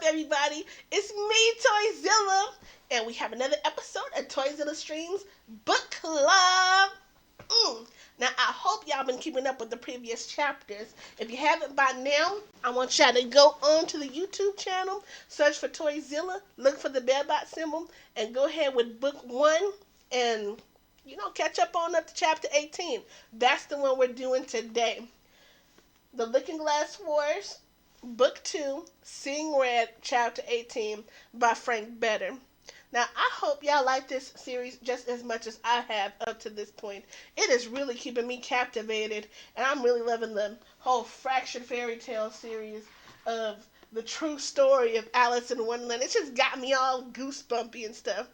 everybody? It's me, Toyzilla, and we have another episode of Toyzilla Streams Book Club. Now, I hope y'all been keeping up with the previous chapters. If you haven't by now, I want y'all to go on to the YouTube channel, search for Toyzilla, look for the bell bot symbol, and go ahead with book 1 and, catch up on up to chapter 18. That's the one we're doing today. The Looking Glass Wars, Book 2, Seeing Red, Chapter 18 by Frank Better. Now, I hope y'all like this series just as much as I have up to this point. It is really keeping me captivated, and I'm really loving the whole Fractured Fairy Tale series of the true story of Alice in Wonderland. It just got me all goosebumpy and stuff.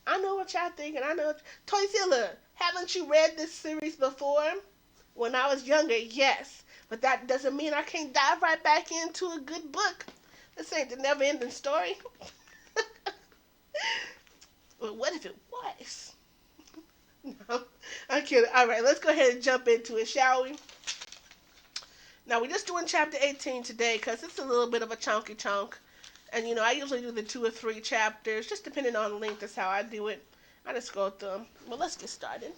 I know what y'all thinking. I know. Toyzilla, haven't you read this series before? When I was younger, yes. But that doesn't mean I can't dive right back into a good book. This ain't the never-ending story. Well, what if it was? No, I'm kidding. All right, let's go ahead and jump into it, shall we? Now, we're just doing chapter 18 today because it's a little bit of a chunky chunk. And, I usually do the 2 or 3 chapters, just depending on the length. That's how I do it. I just go through them. Well, let's get started.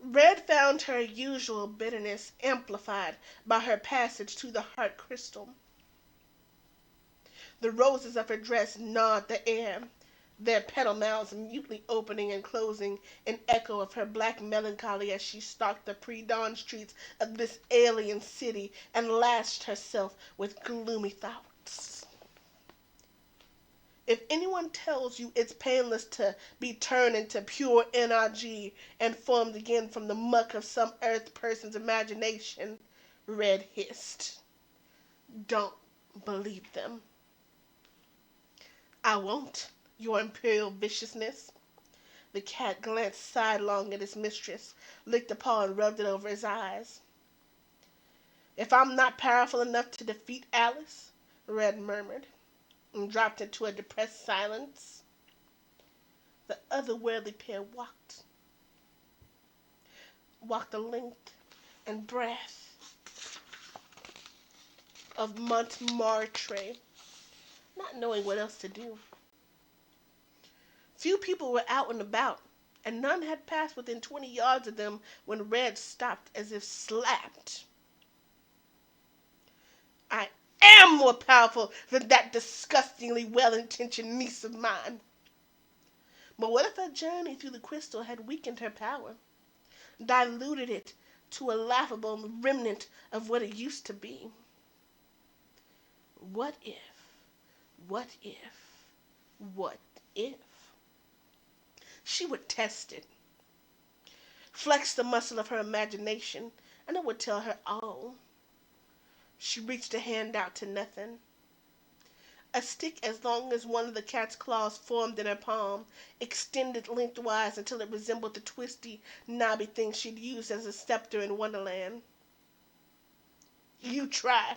Red found her usual bitterness amplified by her passage to the heart crystal. The roses of her dress gnawed the air, their petal mouths mutely opening and closing in echo of her black melancholy as she stalked the pre-dawn streets of this alien city and lashed herself with gloomy thoughts. If anyone tells you it's painless to be turned into pure energy and formed again from the muck of some earth person's imagination, Red hissed, don't believe them. I won't, your imperial viciousness. The cat glanced sidelong at his mistress, licked a paw and rubbed it over his eyes. If I'm not powerful enough to defeat Alice, Red murmured, and dropped into a depressed silence. The otherworldly pair walked the length and breadth of Montmartre, not knowing what else to do. Few people were out and about, and none had passed within 20 yards of them when Red stopped as if slapped. I am more powerful than that disgustingly well-intentioned niece of mine. But what if her journey through the crystal had weakened her power, diluted it to a laughable remnant of what it used to be? What if, what if, what if? She would test it, flex the muscle of her imagination, and it would tell her all. She reached a hand out to nothing. A stick as long as one of the cat's claws formed in her palm, extended lengthwise until it resembled the twisty, knobby thing she'd used as a scepter in Wonderland. You try,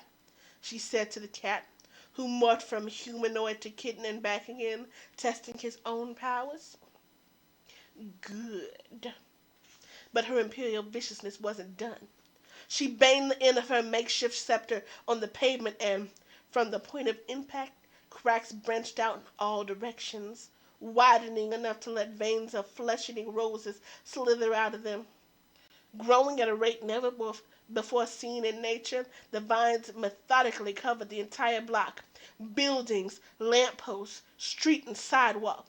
she said to the cat, who morphed from humanoid to kitten and back again, testing his own powers. Good. But her imperial viciousness wasn't done. She banged the end of her makeshift scepter on the pavement and, from the point of impact, cracks branched out in all directions, widening enough to let veins of flesh-eating roses slither out of them. Growing at a rate never before seen in nature, the vines methodically covered the entire block, buildings, lampposts, street and sidewalk.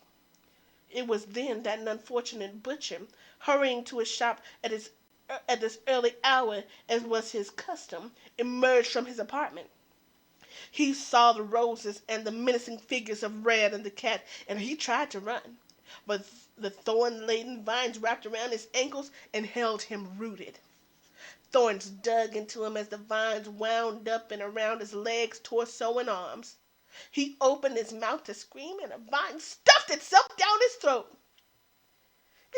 It was then that an unfortunate butcher, hurrying to his shop at this early hour, as was his custom, emerged from his apartment. He saw the roses and the menacing figures of Red and the cat, and he tried to run, but the thorn-laden vines wrapped around his ankles and held him rooted. Thorns dug into him as the vines wound up and around his legs, torso, and arms. He opened his mouth to scream, and a vine stuffed itself down his throat.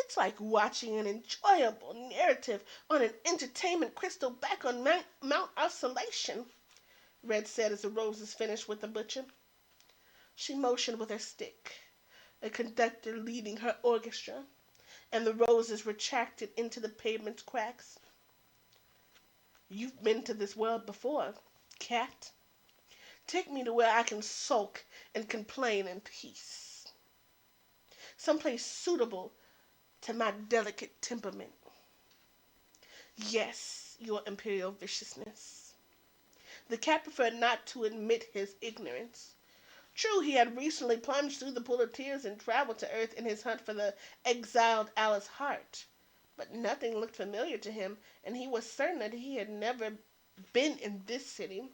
It's like watching an enjoyable narrative on an entertainment crystal back on Mount Oscillation, Red said as the roses finished with the butcher. She motioned with her stick, a conductor leading her orchestra, and the roses retracted into the pavement's cracks. You've been to this world before, cat. Take me to where I can sulk and complain in peace. Someplace suitable to my delicate temperament. Yes, your imperial viciousness. The cat preferred not to admit his ignorance. True, he had recently plunged through the pool of tears and traveled to Earth in his hunt for the exiled Alice Hart. But nothing looked familiar to him, and he was certain that he had never been in this city.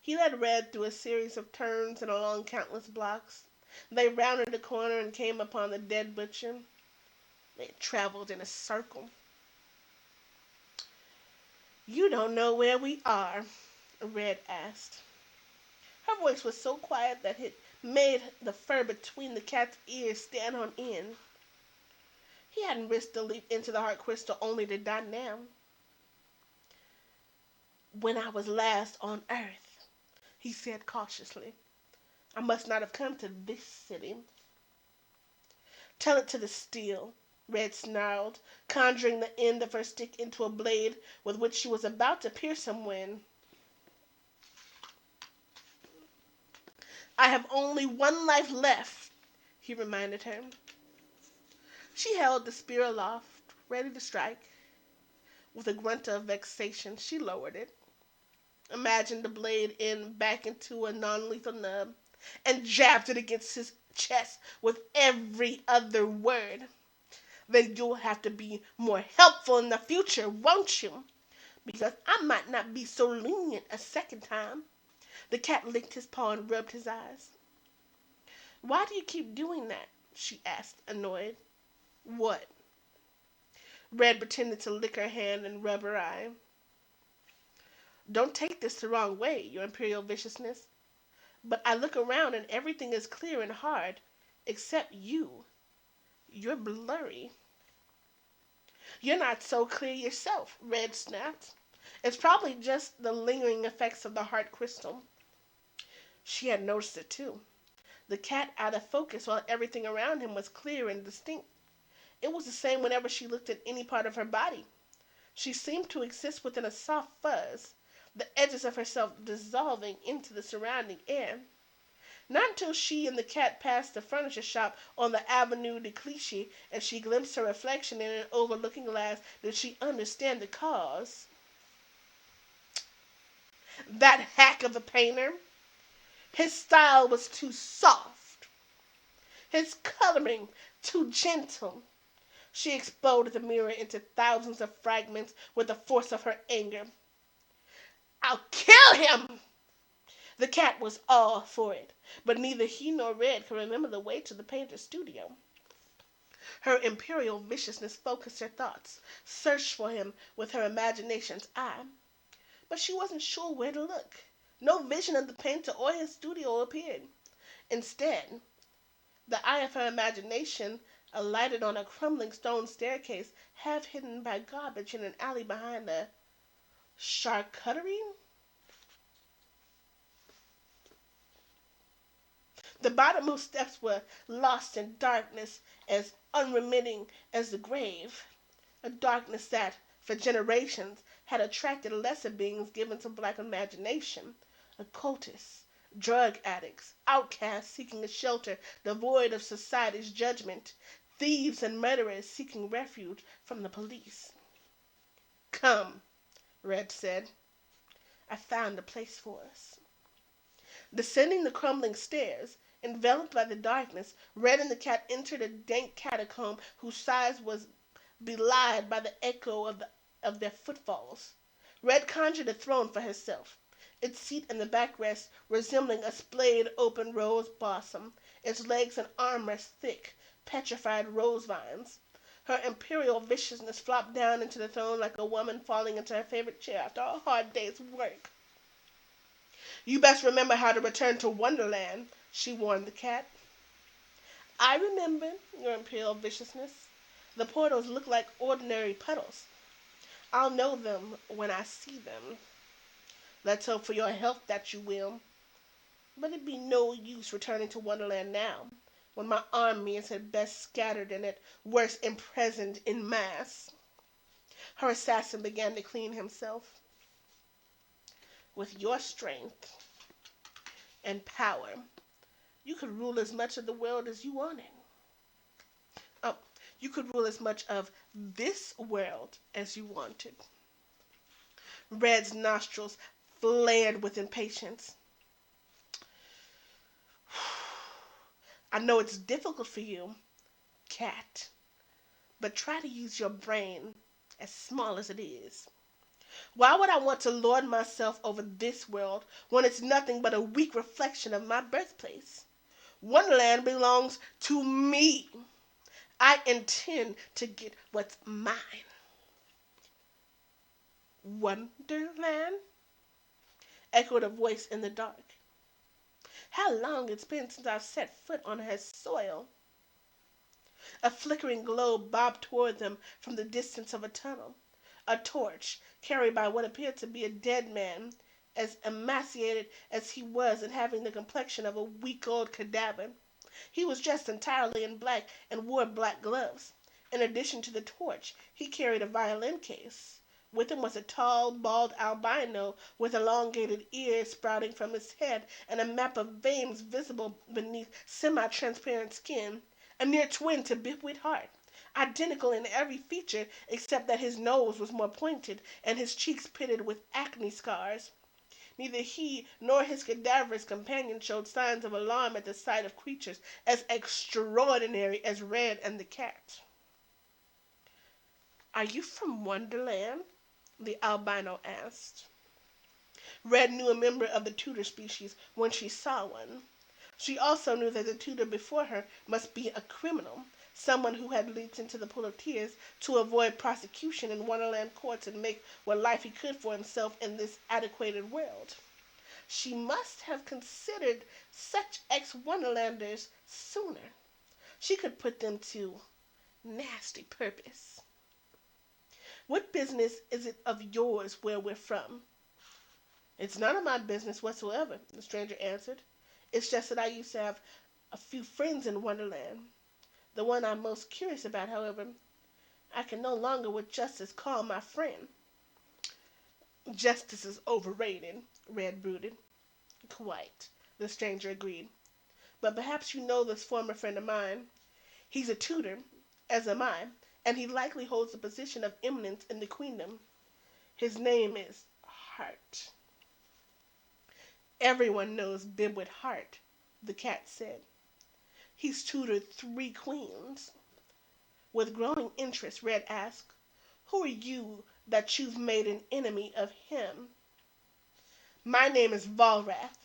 He led Red through a series of turns and along countless blocks. They rounded a corner and came upon the dead butcher. They had traveled in a circle. You don't know where we are, Red asked. Her voice was so quiet that it made the fur between the cat's ears stand on end. He hadn't risked the leap into the heart crystal only to die now. When I was last on Earth, he said cautiously, I must not have come to this city. Tell it to the steel, Red snarled, conjuring the end of her stick into a blade with which she was about to pierce him when... I have only one life left, he reminded her. She held the spear aloft, ready to strike. With a grunt of vexation, she lowered it, imagined the blade end back into a non-lethal nub, and jabbed it against his chest with every other word. Then you'll have to be more helpful in the future, won't you? Because I might not be so lenient a second time. The cat licked his paw and rubbed his eyes. Why do you keep doing that? She asked, annoyed. What? Red pretended to lick her hand and rub her eye. Don't take this the wrong way, your imperial viciousness. But I look around and everything is clear and hard, except you. You're blurry. You're not so clear yourself, Red snapped. It's probably just the lingering effects of the heart crystal. She had noticed it too. The cat out of focus while everything around him was clear and distinct. It was the same whenever she looked at any part of her body. She seemed to exist within a soft fuzz, the edges of herself dissolving into the surrounding air. Not until she and the cat passed the furniture shop on the Avenue de Clichy and she glimpsed her reflection in an overlooking glass did she understand the cause. That hack of a painter. His style was too soft. His coloring too gentle. She exploded the mirror into thousands of fragments with the force of her anger. I'll kill him! The cat was all for it, but neither he nor Red could remember the way to the painter's studio. Her imperial viciousness focused her thoughts, searched for him with her imagination's eye. But she wasn't sure where to look. No vision of the painter or his studio appeared. Instead, the eye of her imagination alighted on a crumbling stone staircase, half hidden by garbage in an alley behind a charcuterie. The bottommost steps were lost in darkness as unremitting as the grave, a darkness that, for generations, had attracted lesser beings given to black imagination, occultists, drug addicts, outcasts seeking a shelter devoid of society's judgment, thieves and murderers seeking refuge from the police. Come, Red said. I found a place for us. Descending the crumbling stairs, enveloped by the darkness, Red and the cat entered a dank catacomb whose size was belied by the echo of their footfalls. Red conjured a throne for herself, its seat in the backrest resembling a splayed open rose blossom, its legs and armrest thick, petrified rose vines. Her imperial viciousness flopped down into the throne like a woman falling into her favorite chair after a hard day's work. You best remember how to return to Wonderland, she warned the cat. I remember, your imperial viciousness. The portals look like ordinary puddles. I'll know them when I see them. Let's hope for your health that you will. But it'd be no use returning to Wonderland now, when my army is at best scattered and at worst imprisoned in mass. Her assassin began to clean himself. With your strength and power, you could rule as much of the world as you wanted. Oh, you could rule as much of this world as you wanted. Red's nostrils flared with impatience. I know it's difficult for you, cat, but try to use your brain, as small as it is. Why would I want to lord myself over this world when it's nothing but a weak reflection of my birthplace? Wonderland belongs to me. I intend to get what's mine. Wonderland? Echoed a voice in the dark. How long it's been since I've set foot on her soil. A flickering glow bobbed toward them from the distance of a tunnel. A torch, carried by what appeared to be a dead man, as emaciated as he was and having the complexion of a week-old cadaver. He was dressed entirely in black and wore black gloves. In addition to the torch, he carried a violin case. With him was a tall, bald albino with elongated ears sprouting from his head and a map of veins visible beneath semi-transparent skin. A near twin to Bibwit Hart, identical in every feature except that his nose was more pointed and his cheeks pitted with acne scars. Neither he nor his cadaverous companion showed signs of alarm at the sight of creatures as extraordinary as Red and the cat. Are you from Wonderland? The albino asked. Red knew a member of the Tudor species when she saw one. She also knew that the tutor before her must be a criminal, someone who had leaped into the pool of tears to avoid prosecution in Wonderland courts and make what life he could for himself in this antiquated world. She must have considered such ex-Wonderlanders sooner. She could put them to nasty purpose. What business is it of yours where we're from? It's none of my business whatsoever, the stranger answered. It's just that I used to have a few friends in Wonderland. The one I'm most curious about, however, I can no longer with justice call my friend. Justice is overrated, Red brooded. Quite, the stranger agreed. But perhaps you know this former friend of mine. He's a tutor, as am I, and he likely holds a position of eminence in the queendom. His name is Hart. Everyone knows Bibwit Hart, the cat said. He's tutored 3 queens. With growing interest, Red asked, Who are you that you've made an enemy of him? My name is Valrath.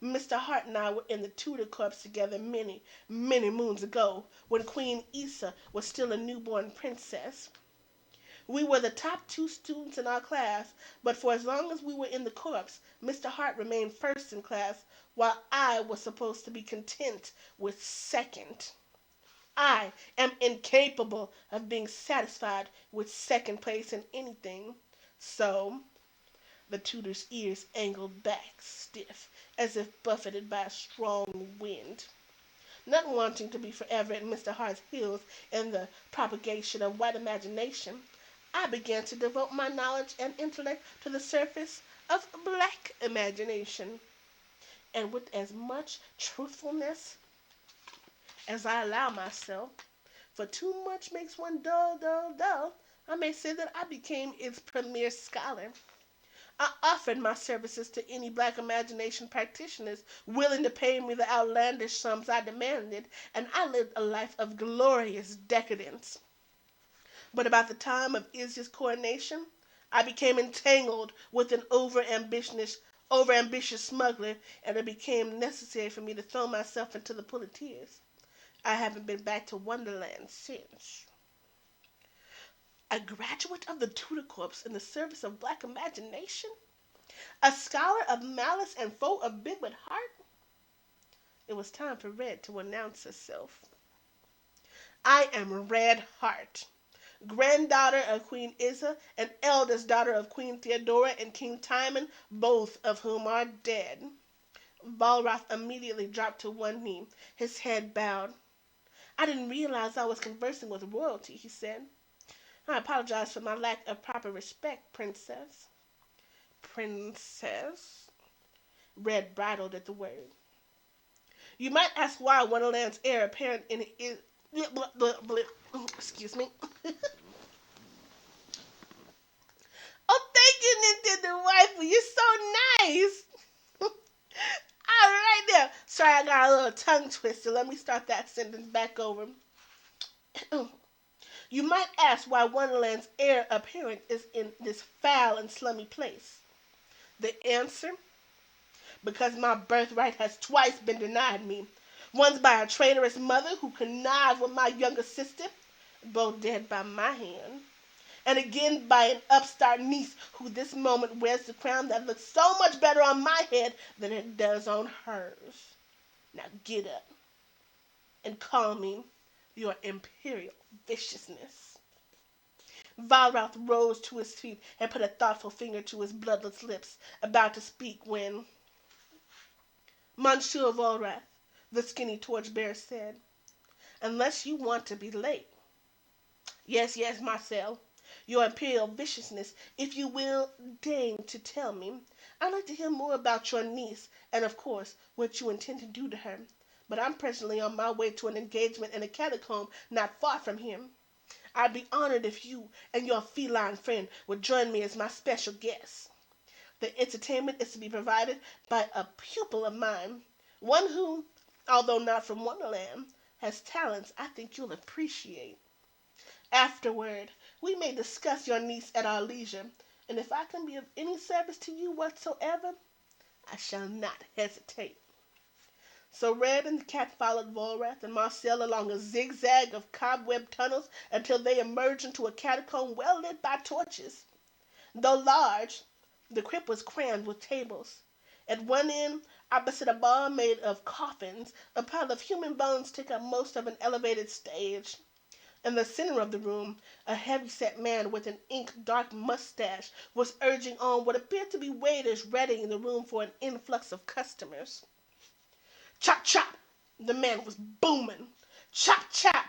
Mr. Hart and I were in the Tudor Corps together many, many moons ago, when Queen Issa was still a newborn princess. We were the top 2 students in our class, but for as long as we were in the corps, Mr. Hart remained first in class, while I was supposed to be content with second. I am incapable of being satisfied with second place in anything. So, the tutor's ears angled back stiff, as if buffeted by a strong wind. Not wanting to be forever at Mr. Hart's heels in the propagation of white imagination, I began to devote my knowledge and intellect to the surface of black imagination. And with as much truthfulness as I allow myself, for too much makes one dull, dull, dull, I may say that I became its premier scholar. I offered my services to any black imagination practitioners willing to pay me the outlandish sums I demanded, and I lived a life of glorious decadence. But about the time of Izzy's coronation, I became entangled with an overambitious smuggler, and it became necessary for me to throw myself into the pool of tears. I haven't been back to Wonderland since. A graduate of the Tudor Corps in the service of black imagination? A scholar of malice and foe of Bigwood Heart? It was time for Red to announce herself. I am Red Hart, granddaughter of Queen Isa and eldest daughter of Queen Theodora and King Timon, both of whom are dead. Valroth immediately dropped to one knee, his head bowed. I didn't realize I was conversing with royalty, he said. I apologize for my lack of proper respect, Princess. Princess? Red bridled at the word. You might ask why Wonderland's heir apparent in is. Excuse me. Oh, thank you, Nintendo Waifu. You're so nice. All right now. Sorry, I got a little tongue twister. Let me start that sentence back over. You might ask why Wonderland's heir apparent is in this foul and slummy place. The answer? Because my birthright has twice been denied me. Once by a traitorous mother who connived with my younger sister, both dead by my hand, and again by an upstart niece who this moment wears the crown that looks so much better on my head than it does on hers. Now get up and call me your imperial viciousness. Valrouth rose to his feet and put a thoughtful finger to his bloodless lips, about to speak when Monsieur Valrath, the skinny torchbearer, said, "Unless you want to be late." "Yes, yes, Marcel. Your imperial viciousness, if you will deign to tell me. I'd like to hear more about your niece, and of course, what you intend to do to her. But I'm presently on my way to an engagement in a catacomb not far from here. I'd be honored if you and your feline friend would join me as my special guests. The entertainment is to be provided by a pupil of mine, one who, although not from Wonderland, has talents I think you'll appreciate. Afterward, we may discuss your niece at our leisure, and if I can be of any service to you whatsoever, I shall not hesitate." So Red and the cat followed Volrath and Marcel along a zigzag of cobweb tunnels until they emerged into a catacomb well lit by torches. Though large, the crypt was crammed with tables. At one end, opposite a bar made of coffins, a pile of human bones took up most of an elevated stage. In the center of the room, a heavy-set man with an ink-dark mustache was urging on what appeared to be waiters readying the room for an influx of customers. "Chop, chop!" the man was booming. "Chop, chop!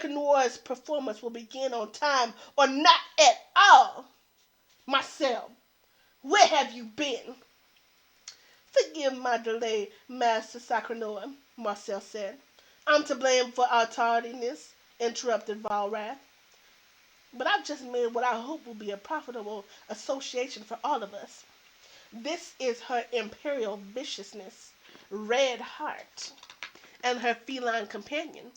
Noir's performance will begin on time or not at all. Marcel, where have you been?" "Forgive my delay, Master Sacranois," Marcel said. "I'm to blame for our tardiness," interrupted Valrath. "But I've just made what I hope will be a profitable association for all of us. This is her imperial viciousness, Red Heart, and her feline companion,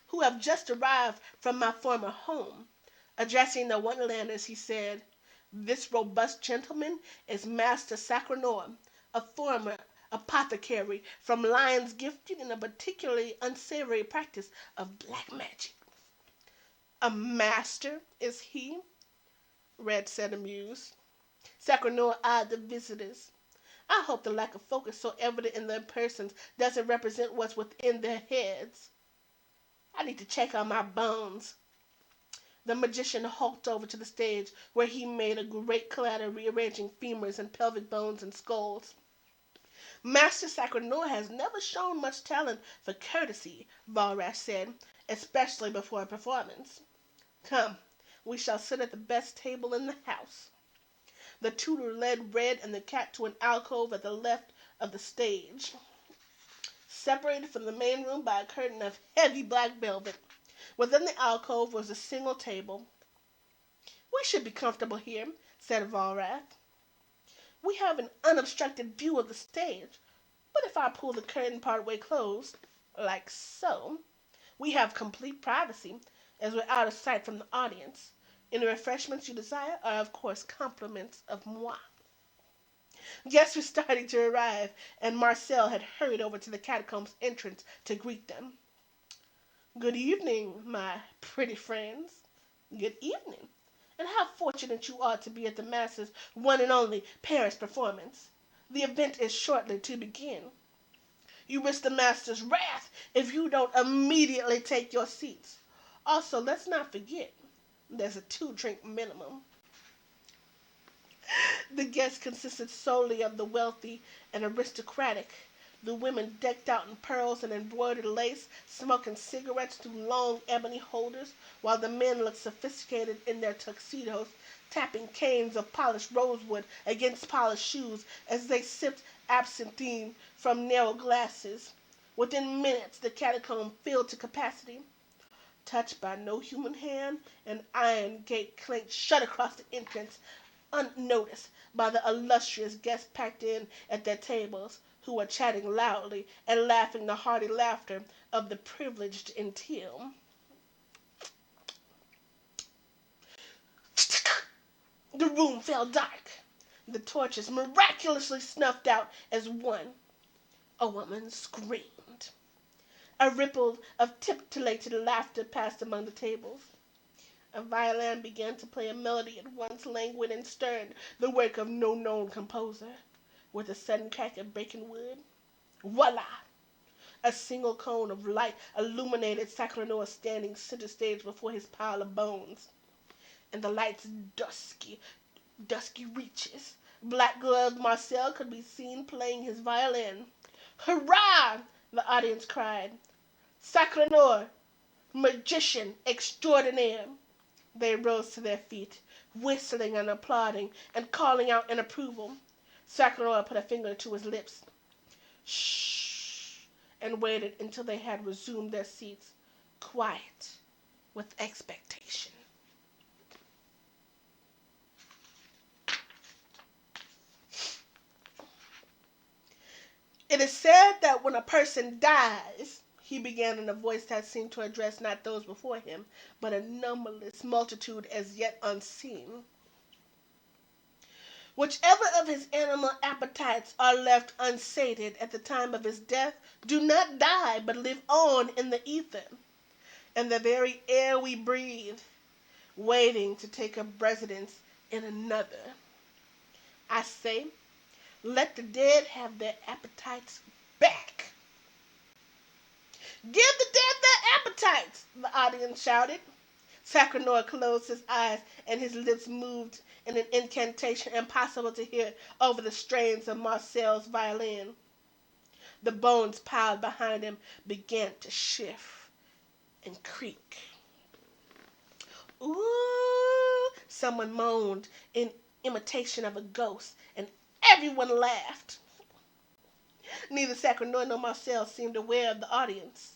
who have just arrived from my former home." Addressing the Wonderlanders, he said, "This robust gentleman is Master Sacranois, a former apothecary from lions gifted in a particularly unsavory practice of black magic." "A master, is he?" Red said, amused. Sacranois eyed the visitors. "I hope the lack of focus so evident in their persons doesn't represent what's within their heads. I need to check on my bones." The magician hulked over to the stage, where he made a great clatter rearranging femurs and pelvic bones and skulls. "Master Sacranois has never shown much talent for courtesy," Valrath said, "especially before a performance. Come, we shall sit at the best table in the house." The tutor led Red and the cat to an alcove at the left of the stage, separated from the main room by a curtain of heavy black velvet. Within the alcove was a single table. "We should be comfortable here," said Valrath. "We have an unobstructed view of the stage, but if I pull the curtain part way closed, like so, we have complete privacy, as we're out of sight from the audience. Any refreshments you desire are of course compliments of moi." Guests were starting to arrive, and Marcel had hurried over to the catacombs entrance to greet them. "Good evening, my pretty friends." "Good evening, and how fortunate you are to be at the master's one and only Paris performance. The event is shortly to begin. You risk the master's wrath if you don't immediately take your seats. Also, let's not forget, there's a 2-drink minimum." The guests consisted solely of the wealthy and aristocratic, the women decked out in pearls and embroidered lace, smoking cigarettes through long ebony holders, while the men looked sophisticated in their tuxedos, tapping canes of polished rosewood against polished shoes as they sipped absinthe from narrow glasses. Within minutes the catacomb filled to capacity. Touched by no human hand, an iron gate clanked shut across the entrance, unnoticed by the illustrious guests packed in at their tables, who were chatting loudly and laughing the hearty laughter of the privileged entail. The room fell dark, the torches miraculously snuffed out as one. A woman screamed. A ripple of titillated laughter passed among the tables. A violin began to play a melody at once languid and stern, the work of no known composer. With a sudden crack of breaking wood, voila! A single cone of light illuminated Sacrano's standing center stage before his pile of bones. In the light's dusky reaches, black-gloved Marcel could be seen playing his violin. Hurrah! The audience cried. Sacrano, magician extraordinaire! They rose to their feet, whistling and applauding and calling out in approval. Sacrano put a finger to his lips. Shh! And waited until they had resumed their seats, quiet with expectation. It is said that when a person dies, he began in a voice that seemed to address not those before him, but a numberless multitude as yet unseen. Whichever of his animal appetites are left unsated at the time of his death do not die but live on in the ether, and the very air we breathe, waiting to take up residence in another. I say, let the dead have their appetites back. Give the dead their appetites, the audience shouted. Sacrano closed his eyes and his lips moved in an incantation impossible to hear over the strains of Marcel's violin. The bones piled behind him began to shift and creak. Ooh, someone moaned in imitation of a ghost, and everyone laughed. Neither Sacrano nor Marcel seemed aware of the audience.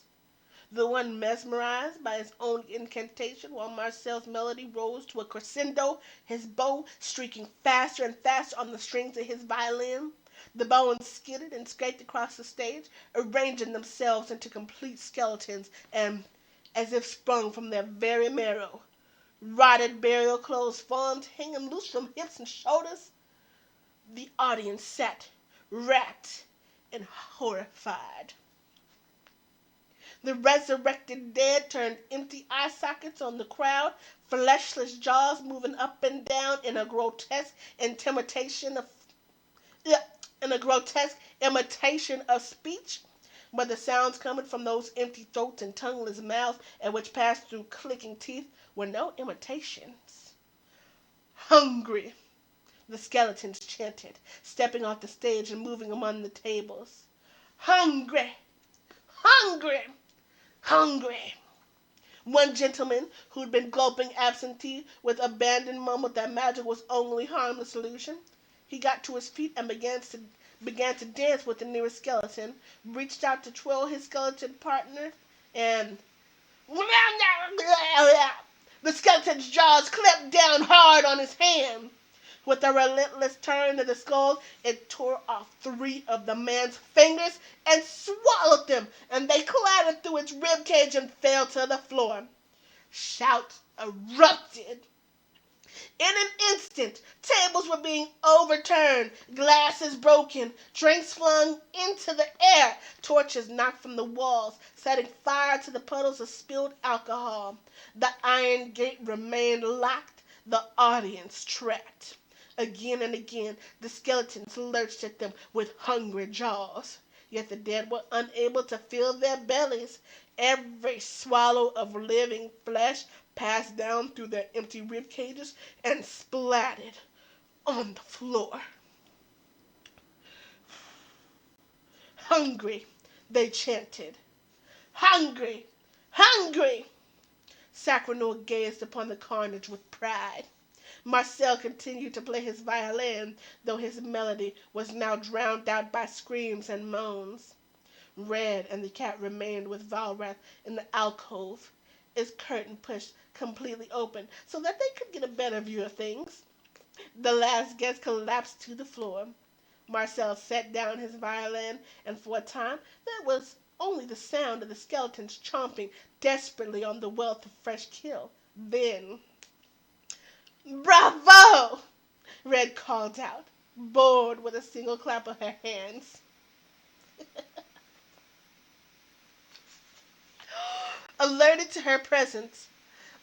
The one mesmerized by his own incantation, while Marcel's melody rose to a crescendo, his bow streaking faster and faster on the strings of his violin. The bones skidded and scraped across the stage, arranging themselves into complete skeletons, and, as if sprung from their very marrow, rotted burial clothes formed, hanging loose from hips and shoulders. The audience sat, rapt and horrified. The resurrected dead turned empty eye sockets on the crowd, fleshless jaws moving up and down in a grotesque imitation of speech, but the sounds coming from those empty throats and tongueless mouths and which passed through clicking teeth were no imitations. Hungry, the skeletons chanted, stepping off the stage and moving among the tables. Hungry! Hungry! Hungry! One gentleman, who'd been gulping absinthe with abandon, mumbled that magic was only harmless illusion. He got to his feet and began to dance with the nearest skeleton, reached out to twirl his skeleton partner, and the skeleton's jaws clamped down hard on his hand. With a relentless turn of the skull, it tore off 3 of the man's fingers and swallowed them, and they clattered through its ribcage and fell to the floor. Shouts erupted. In an instant, tables were being overturned, glasses broken, drinks flung into the air, torches knocked from the walls, setting fire to the puddles of spilled alcohol. The iron gate remained locked, the audience trapped. Again and again, the skeletons lurched at them with hungry jaws. Yet the dead were unable to fill their bellies. Every swallow of living flesh passed down through their empty rib cages and splattered on the floor. Hungry, they chanted. Hungry! Hungry! Sacranor gazed upon the carnage with pride. Marcel continued to play his violin, though his melody was now drowned out by screams and moans. Red and the cat remained with Valrath in the alcove, its curtain pushed completely open so that they could get a better view of things. The last guest collapsed to the floor. Marcel set down his violin, and for a time there was only the sound of the skeletons chomping desperately on the wealth of fresh kill. Then, "Bravo!" Red called out, bored with a single clap of her hands. Alerted to her presence,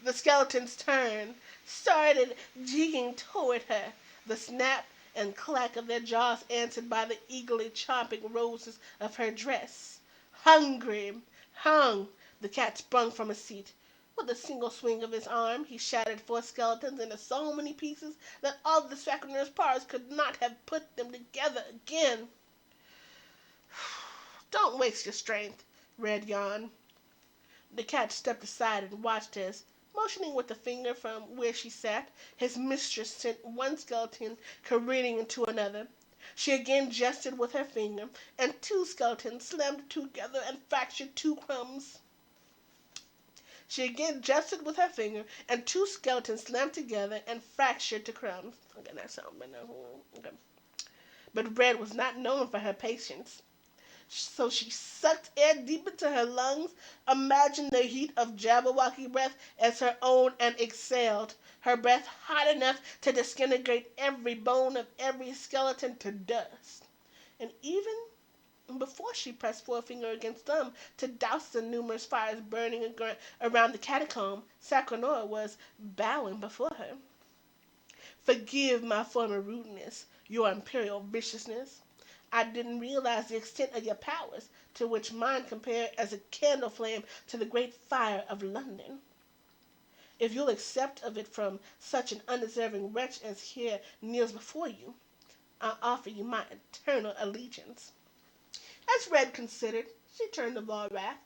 the skeletons turned, started jigging toward her, the snap and clack of their jaws answered by the eagerly chomping roses of her dress. Hungry, hung, the cat sprung from his seat. With a single swing of his arm, he shattered four skeletons into so many pieces that all the Sacranor's parts could not have put them together again. Don't waste your strength, Red yawned. The cat stepped aside and watched as, motioning with a finger from where she sat, his mistress sent one skeleton careening into another. She again gestured with her finger, and two skeletons slammed together and fractured to crumbs. She again gestured with her finger, and two skeletons slammed together and fractured to crumbs. Okay, that sounds better. Okay. But Red was not known for her patience. So she sucked air deep into her lungs, imagined the heat of Jabberwocky breath as her own, and exhaled, her breath hot enough to disintegrate every bone of every skeleton to dust. And even before she pressed forefinger against thumb to douse the numerous fires burning around the catacomb, Sacranor was bowing before her. "Forgive my former rudeness, your imperial viciousness. I didn't realize the extent of your powers, to which mine compare as a candle flame to the great fire of London. If you'll accept of it from such an undeserving wretch as here kneels before you, I'll offer you my eternal allegiance." As Red considered, she turned to Valrath.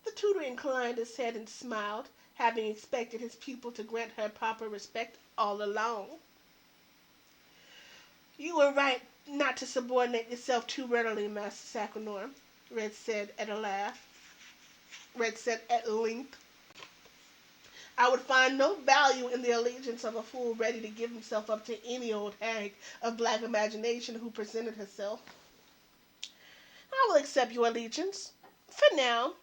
The tutor inclined his head and smiled, having expected his pupil to grant her proper respect all along. "You were right not to subordinate yourself too readily, Master Sacranor," Red said at a laugh. Red said at length. "I would find no value in the allegiance of a fool ready to give himself up to any old hag of black imagination who presented herself. I will accept your allegiance, for now,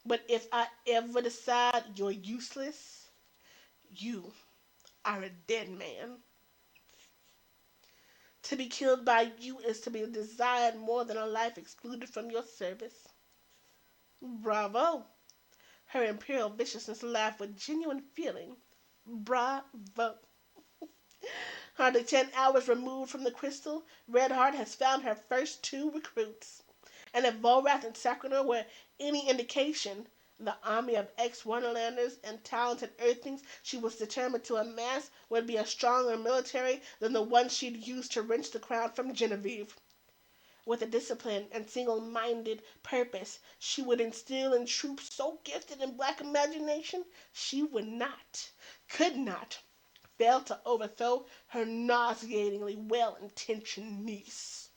but if I ever decide you're useless, you are a dead man. To be killed by you is to be desired more than a life excluded from your service." "Bravo!" Her imperial viciousness laughed with genuine feeling. "Bravo!" Hardly 10 hours removed from the crystal, Redheart has found her first two recruits. And if Volrath and Sacranor were any indication, the army of ex-Wonderlanders and talented Earthlings she was determined to amass would be a stronger military than the one she'd used to wrench the crown from Genevieve. With a disciplined and single-minded purpose she would instill in troops so gifted in black imagination, she would not, could not, fail to overthrow her nauseatingly well-intentioned niece.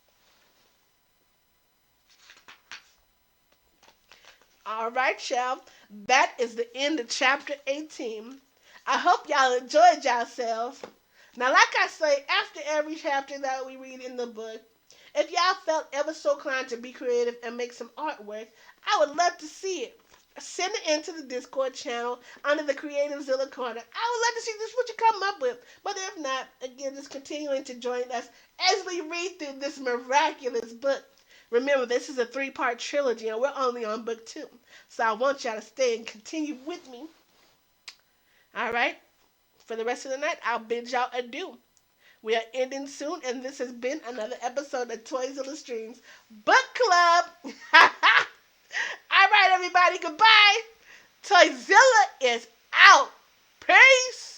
All right, y'all. That is the end of chapter 18. I hope y'all enjoyed yourselves. Now, like I say, after every chapter that we read in the book, if y'all felt ever so inclined to be creative and make some artwork, I would love to see it. Send it into the Discord channel under the Creativezilla corner. I would love to see just what you come up with. But if not, again, just continuing to join us as we read through this miraculous book. Remember, this is a 3-part trilogy, and we're only on book 2. So I want y'all to stay and continue with me. All right? For the rest of the night, I'll bid y'all adieu. We are ending soon, and this has been another episode of Toyzilla Streams Book Club. All right, everybody, goodbye. Toyzilla is out. Peace.